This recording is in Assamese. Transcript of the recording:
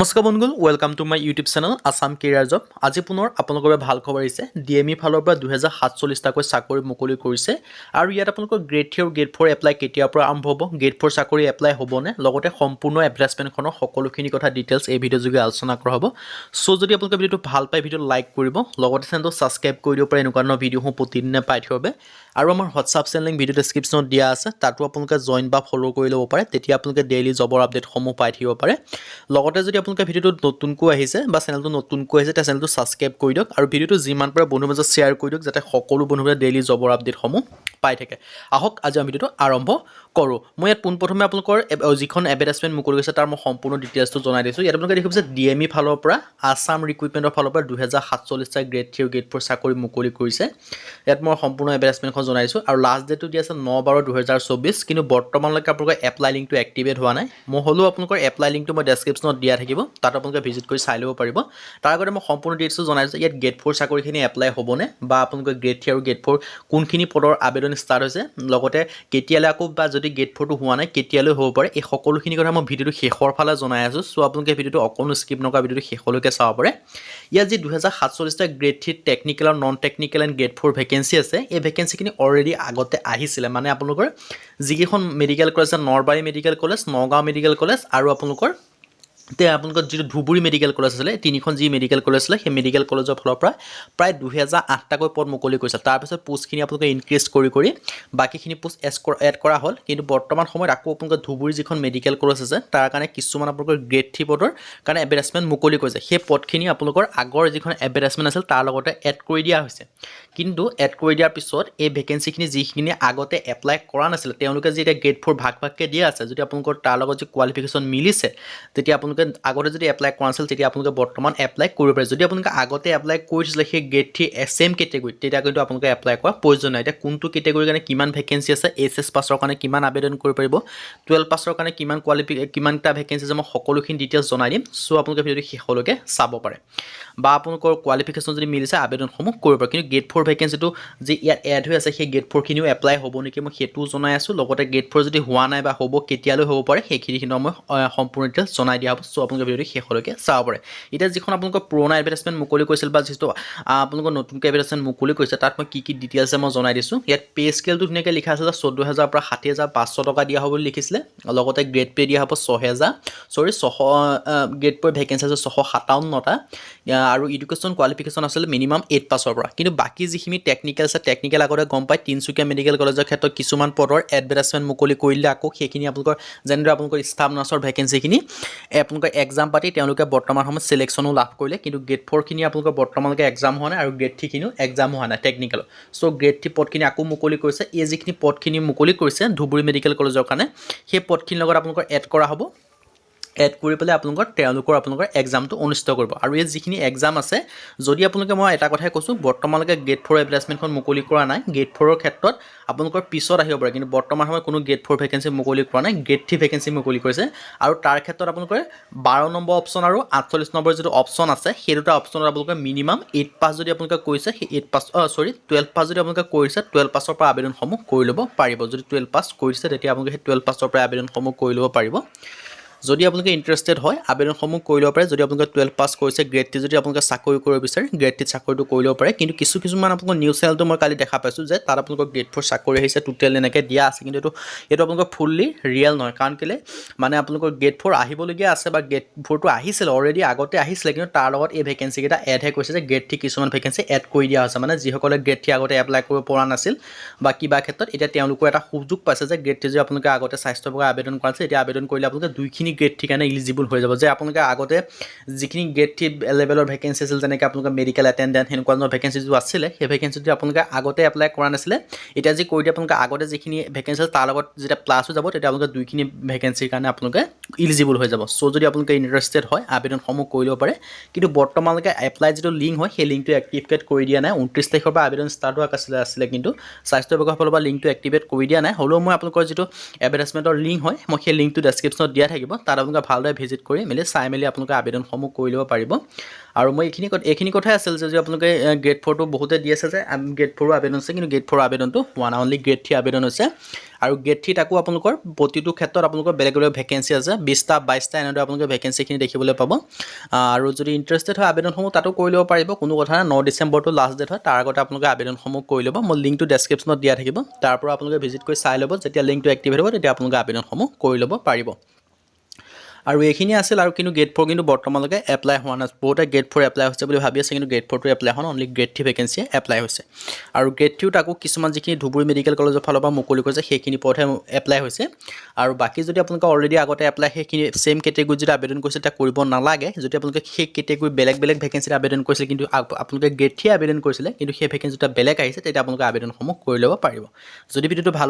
নমস্কাৰ বন্ধুগণ, welcome to my YouTube channel Assam career job. আজি পুনৰ আপোনালোকৰ বাবে ভাল খবৰ আহিছে। DME ফালৰ পৰা 2047টাকৈ চাকৰি মুকলি কৰিছে আৰু ইয়াত আপোনালোকৰ গ্ৰেড 3 আৰু গ্ৰেড 4 এপ্লাই কেতিয়াৰ পৰা আৰম্ভ হ'ব, গ্ৰেড 4 চাকৰি এপ্লাই হ'বনে, লগতে সম্পূৰ্ণ এডভাৰটাইজমেণ্টখনৰ সকলোখিনি কথা ডিটেইলছ এই ভিডিঅ' যোগে আলোচনা কৰা হ'ব। চ' যদি আপোনালোকে ভিডিঅ'টো ভাল পায়, ভিডিঅ'টো লাইক কৰিব, লগতে চেনেলটো ছাবস্ক্ৰাইব কৰি দিব পাৰে এনেকুৱা ধৰণৰ ভিডিঅ'সমূহ প্ৰতিদিনে পাই থাকিব বাবে। আৰু আমাৰ হোৱাটছআপ চেনেল লিংক ভিডিঅ' ডেছক্ৰিপশ্যনত দিয়া আছে, তাতো আপোনালোকে জইন বা ফ'ল' কৰি ল'ব পাৰে। তেতিয়া আপোনালোকে ডেইলি জবৰ আপডেটসমূহ পাই থাকিব পাৰে। লগতে যদি আপোনালোকে ভিডিঅ'টো নতুনকৈ আহিছে বা চেনেলটো নতুনকৈ আহিছে, তেতিয়া চেনেলটো ছাবস্ক্ৰাইব কৰি দিয়ক আৰু ভিডিঅ'টো যিমান পাৰে বন্ধুৰ মাজত শ্বেয়াৰ কৰি দিয়ক, যাতে সকলো বন্ধুৱে ডেইলি জবৰ আপডেটসমূহ পাই থাকে। আহক আজি আমি ভিডিঅ'টো আৰম্ভ কৰোঁ। মই ইয়াত পোনপ্ৰথমে আপোনালোকৰ যিখন এডভাৰটাইজমেণ্ট মুকলি হৈছে তাৰ মই সম্পূৰ্ণ ডিটেইলছটো জনাই দিছোঁ। ইয়াত আপোনালোকে দেখিব যে DME ফালৰ পৰা আছাম ৰিক্ৰুইটমেণ্টৰ ফালৰ পৰা 2047টা গ্ৰেড 3 গ্ৰেড 4 চাকৰি মুকলি কৰিছে। ইয়াত মই সম্পূৰ্ণ এডভাৰটাইজমেণ্টখন জনাইছোঁ আৰু লাষ্ট ডেটটো দিয়া আছে 9/12/2024, কিন্তু বৰ্তমানলৈকে আপোনালোকৰ এপ্লাই লিংকটো এক্টিভেট হোৱা নাই। মই হ'লেও আপোনালোকৰ এপ্লাই লিংকটো মই ডেছক্ৰিপশ্যনত দিয়া থাকিব, তাত আপোনালোকে ভিজিট কৰি চাই ল'ব পাৰিব। তাৰ আগতে মই সম্পূৰ্ণ ডিটেইলছটো জনাইছোঁ। ইয়াত গ্ৰেড 4 চাকৰিখিনি এপ্লাই হ'বনে, বা আপোনালোকে গ্ৰেড 3 আৰু গ্ৰেড 4 কোনখিনি পদৰ আবেদন ষ্টাৰ্ট হৈছে, লগতে কেতিয়ালৈ আকৌ, বা যদি গ্ৰেড 4টো হোৱা নাই কেতিয়ালৈ হ'ব পাৰে, এই সকলোখিনি কথা মই ভিডিঅ'টো শেষৰ ফালে জনাই আছোঁ। চ' আপোনালোকে ভিডিঅ'টো অকণো স্কিপ নকৰা, ভিডিঅ'টো শেষলৈকে চাব পাৰে। ইয়াত যি 2047টা গ্ৰেড 3 টেকনিকেল আৰু non technical and grade 4 vacancy আছে, এই ভেকেঞ্চিখিনি অলৰেডি আগতে আহিছিলে। মানে আপোনালোকৰ যিকেইখন মেডিকেল কলেজ আছে, Nalbari medical college, Nagaon medical college আৰু আপোনালোকৰ যিটো ধুবুৰী মেডিকেল কলেজ আছিলে, তিনিখন যি মেডিকেল কলেজ আছিলে, সেই মেডিকেল কলেজৰ ফালৰ পৰা প্ৰায় 2008টাকৈ পদ মুকলি কৰিছিল। তাৰপিছত পোষ্টখিনি আপোনালোকে ইনক্ৰিজ কৰি বাকীখিনি পোষ্ট এড কৰা হ'ল। কিন্তু বৰ্তমান সময়ত আকৌ আপোনালোকে ধুবুৰী যিখন মেডিকেল কলেজ আছে, তাৰ কাৰণে কিছুমান আপোনালোকৰ গ্ৰেড 3 পদৰ কাৰণে এডভাৰটাইজমেণ্ট মুকলি কৰিছে। সেই পদখিনি আপোনালোকৰ আগৰ যিখন এডভাৰটাইজমেণ্ট আছিল তাৰ লগতে এড কৰি দিয়া হৈছে। কিন্তু এড কৰি দিয়াৰ পিছত এই ভেকেঞ্চিখিনি যিখিনি আগতে এপ্লাই কৰা নাছিলে, তেওঁলোকে যি এতিয়া গ্ৰেড 4 ভাগকৈ দিয়া আছে, যদি আপোনালোকৰ তাৰ লগত যি কোৱালিফিকেশ্যন মিলিছে, তেতিয়া আপোনালোকে আগতে যদি এপ্লাই কৰা নাছিল, তেতিয়া আপোনালোকে বৰ্তমান এপ্লাই কৰিব পাৰে। যদি আপোনালোকে আগতে এপ্লাই কৰিছিলে সেই গ্ৰেড 3 ছেম কেটেগৰীত, তেতিয়া কিন্তু আপোনালোকে এপ্লাই কৰা প্ৰয়োজন নাই। এতিয়া কোনটো কেটেগৰীৰ কাৰণে কিমান ভেকেঞ্চি আছে, HS পাছৰ কাৰণে কিমান আবেদন কৰিব পাৰিব, 12 পাছৰ কাৰণে কিমানটা ভেকেঞ্চি আছে, মই সকলোখিনি ডিটেইলছ জনাই দিম। চ' আপোনালোকে ভিডিঅ'টো শেষলৈকে চাব পাৰে, বা আপোনালোকৰ কোৱালিফিকেশ্যন যদি মিলিছে আবেদনসমূহ কৰিব পাৰে। কিন্তু গ্ৰেড 4 ভেকেঞ্চিটো যি ইয়াত এড হৈ আছে, সেই গ্ৰেড 4খিনিও এপ্লাই হ'ব নেকি, মই সেইটোও জনাই আছোঁ। লগতে গ্ৰেড 4 যদি হোৱা নাই বা হ'ব, কেতিয়ালৈ হ'ব পাৰে, সেইখিনি মই সম্পূৰ্ণ ডিটেইলছ জনাই দিয়া হ'ব। চ' আপোনালোকে ভিডিঅ'টো শেষলৈকে চাব পাৰে। এতিয়া যিখন আপোনালোকৰ পুৰণা এডভাৰটাইজমেণ্ট মুকলি কৰিছিল, বা যিটো আপোনালোকৰ নতুনকৈ এডভাৰটাইজমেণ্ট মুকলি কৰিছে, তাত মই কি ডিটেইলছ মই জনাই দিছোঁ। ইয়াত পে স্কেলটো ধুনীয়াকৈ লিখা আছে যে 14,000 পৰা 60,500 টকা দিয়া হ'ব বুলি লিখিছিলে। লগতে গ্ৰেড পে দিয়া হ'ব 6 গ্ৰেড পে ভেকেঞ্চি আছে 657টা, আৰু এডুকেশ্যন কোৱালিফিকেশ্যন আছিলে মিনিমাম 8 পাছৰ পৰা। কিন্তু বাকী যিখিনি টেকনিকেল আছে, টেকনিকেল আগতে গম পায়, তিনিচুকীয়া মেডিকেল কলেজৰ ক্ষেত্ৰত কিছুমান পদৰ এডভাৰটাইজমেণ্ট মুকলি কৰিলে আকৌ সেইখিনি আপোনালোকৰ যেনেদৰে আপোনালোকৰ ষ্টাফ নাৰ্ছৰ ভেকেঞ্চিখিনি আপোনালোকৰ এক্সাম পাতি তেওঁলোকে বৰ্তমান সময়ত চিলেকশ্যনো লাভ কৰিলে। কিন্তু গ্ৰেড 4খিনি আপোনালোকৰ বৰ্তমানলৈকে এক্সাম হোৱা নাই, আৰু গ্ৰেড 3খিনিও এক্সাম হোৱা নাই টেকনিকেল। চ' গ্ৰেড 3 পদখিনি আকৌ মুকলি কৰিছে। এই যিখিনি পদখিনি মুকলি কৰিছে ধুবুৰী মেডিকেল কলেজৰ কাৰণে, সেই পদখিনিৰ লগত আপোনালোকৰ এড কৰা হ'ব। এড কৰি পেলাই আপোনালোকৰ এক্সামটো অনুষ্ঠিত কৰিব। আৰু এই যিখিনি এক্সাম আছে, যদি আপোনালোকে, মই এটা কথাই কৈছোঁ, বৰ্তমানলৈকে গ্ৰেড 4 এডভাৰটাইজমেণ্টখন মুকলি কৰা নাই। গ্ৰেড 4ৰ ক্ষেত্ৰত আপোনালোকৰ পিছত আহিব পাৰে, কিন্তু বৰ্তমান সময়ত কোনো গ্ৰেড 4 ভেকেঞ্চি মুকলি কৰা নাই। গ্ৰেড 3 ভেকেঞ্চি মুকলি কৰিছে, আৰু তাৰ ক্ষেত্ৰত আপোনালোকৰ 12 নম্বৰ অপশ্যন আৰু 48 নম্বৰ যিটো অপশ্যন আছে, সেই দুটা অপশ্যনত আপোনালোকে মিনিমাম 8 পাছ যদি আপোনালোকে কৰিছে, সেই 12 পাছ যদি আপোনালোকে কৰিছে, 12 পাছৰ পৰা আবেদনসমূহ কৰি ল'ব পাৰিব। যদি 12 পাছ কৰিছে, তেতিয়া আপোনালোকে সেই 12 পাছৰ পৰা আবেদনসমূহ কৰি ল'ব পাৰিব। যদি আপোনালোকে ইণ্টাৰেষ্টেড হয়, আবেদনসমূহ কৰি ল'ব পাৰে। যদি আপোনালোকে 12 পাছ কৰিছে, গ্ৰেড 3 যদি আপোনালোকে চাকৰি কৰিব বিচাৰে, গ্ৰেড 3 চাকৰিটো কৰি ল'ব পাৰে। কিন্তু কিছুমান আপোনালোকৰ নিউজ চেনেলটো মই কালি দেখা পাইছোঁ যে তাত আপোনালোকৰ গ্ৰেড 4 চাকৰি আহিছে, টোটেল এনেকৈ দিয়া আছে। কিন্তু এইটো আপোনালোকৰ ফুল্লি ৰিয়েল নহয়। কাৰণ কেলৈ, মানে আপোনালোকৰ গ্ৰেড 4 আহিবলগীয়া আছে, বা গ্ৰেড 4টো আহিছিলে, অলৰেডি আগতে আহিছিলে, কিন্তু তাৰ লগত এই ভেকেঞ্চিকেইটা এডহে কৰিছে যে গ্ৰেড 3 কিছুমান ভেকেঞ্চি এড কৰি দিয়া হৈছে। মানে যিসকলে গ্ৰেড 3 আগতে এপ্লাই কৰিব পৰা নাছিল বা কিবা ক্ষেত্ৰত, এতিয়া তেওঁলোকৰ এটা সুযোগ পাইছে যে গ্ৰেড 3 যদি আপোনালোকে আগতে স্বাস্থ্য বিভাগত আবেদন কৰাইছে, এতিয়া আবেদন কৰিলে আপোনালোকে 2খিনি গ্ৰেড 3 কাৰণে ইলিজিবল হৈ যাব। যে আপোনালোকে আগতে যিখিনি গ্ৰেড 3 লেভেলৰ ভেকেঞ্চি আছিল, যেনেকৈ আপোনালোকে মেডিকেল এটেণ্ডেণ্ট, সেনেকুৱা ধৰণৰ ভেকেঞ্চি যিটো আছিলে, সেই ভেকেঞ্চিটো আপোনালোকে আগতে এপ্লাই কৰা নাছিলে, এতিয়া যি কৰি দিয়ে আপোনালোকে আগতে যিখিনি ভেকেঞ্চি আছে তাৰ লগত যেতিয়া প্লাছ হৈ যাব, তেতিয়া আপোনালোকে 2খিনি ভেকেঞ্চিৰ কাৰণে আপোনালোকে ইলিজিবল হৈ যাব। চ' যদি আপোনালোকে ইণ্টাৰেষ্টেড হয়, আবেদনসমূহ কৰি ল'ব পাৰে। কিন্তু বৰ্তমানলৈকে এপ্লাই যিটো লিংক হয়, সেই লিংকটো এক্টিভেট কৰি দিয়া নাই। 29 তাৰিখৰ পৰা আবেদন ষ্টাৰ্ট হোৱা আছিলে, কিন্তু স্বাস্থ্য বিভাগৰ ফালৰ পৰা লিংকটো এক্টিভেট কৰি দিয়া নাই। হ'লেও মই আপোনালোকৰ যিটো এডভাৰটাইজমেণ্টৰ লিংক হয়, মই সেই লিংকটো ডেছক্ৰিপশ্যনত দিয়া থাকিব, তাত আপোনালোকে ভালদৰে ভিজিট কৰি মেলি চাই মেলি আপোনালোকে আবেদনসমূহ কৰি ল'ব পাৰিব আৰু মই এইখিনি কথাই আছিল যে আপোনালোকে গ্ৰেড 4টো বহুতে দি আছে যে গ্ৰেড 4ৰ আবেদন আছে কিন্তু গ্ৰেড 4ৰ আবেদনটো হোৱা নাই অনলি গ্ৰেড 3 আবেদন হৈছে আৰু গ্ৰেড 3 আকৌ আপোনালোকৰ প্ৰতিটো ক্ষেত্ৰত আপোনালোকৰ বেলেগ বেলেগ ভেকেঞ্চি আছে 20টা 22টা এনেদৰে আপোনালোকে ভেকেঞ্চিখিনি দেখিবলৈ পাব আৰু যদি ইণ্টাৰেষ্টেড হয় আবেদনসমূহ তাতো কৰি ল'ব পাৰিব কোনো কথা নাই 9 ডিচেম্বৰটো লাষ্ট ডেট হয় তাৰ আগতে আপোনালোকে আবেদনসমূহ কৰি ল'ব মই লিংকটো ডেছক্ৰিপশ্যনত দিয়া থাকিব তাৰ পৰা আপোনালোকে ভিজিট কৰি চাই ল'ব যেতিয়া লিংকটো এক্টিভেট হ'ব তেতিয়া আপোনালোকে আবেদনসমূহ কৰি ল'ব পাৰিব আৰু এইখিনি আছিল আৰু কিন্তু গ্ৰেড 4 কিন্তু বৰ্তমানলৈকে এপ্লাই হোৱা নাই বহুতে গ্ৰেড 4 এপ্লাই হৈছে বুলি ভাবি আছে কিন্তু গ্ৰেড 4টো এপ্লাই হোৱা নাই অনলি গ্ৰেড 3 ভেকেঞ্চি এপ্লাই হৈছে আৰু গ্ৰেড 3ত আকৌ কিছুমান যিখিনি ধুবুৰী মেডিকেল কলেজৰ ফালৰ পৰা মুকলি কৰিছে সেইখিনি পদহে এপ্লাই হৈছে আৰু বাকী যদি আপোনালোকে অলৰেডি আগতে এপ্লাই সেইখিনি সেম কেটেগৰীত যদি আবেদন কৰিছে তেতিয়া কৰিব নালাগে যদি আপোনালোকে সেই কেটেগৰী বেলেগ বেলেগ ভেকেঞ্চিত আবেদন কৰিছিল কিন্তু আপোনালোকে গ্ৰেড 3 আবেদন কৰিছিলে কিন্তু সেই ভেকেঞ্চিটা বেলেগ আহিছে তেতিয়া আপোনালোকে আবেদনসমূহ কৰি ল'ব পাৰিব যদি ভিডিঅ'টো ভাল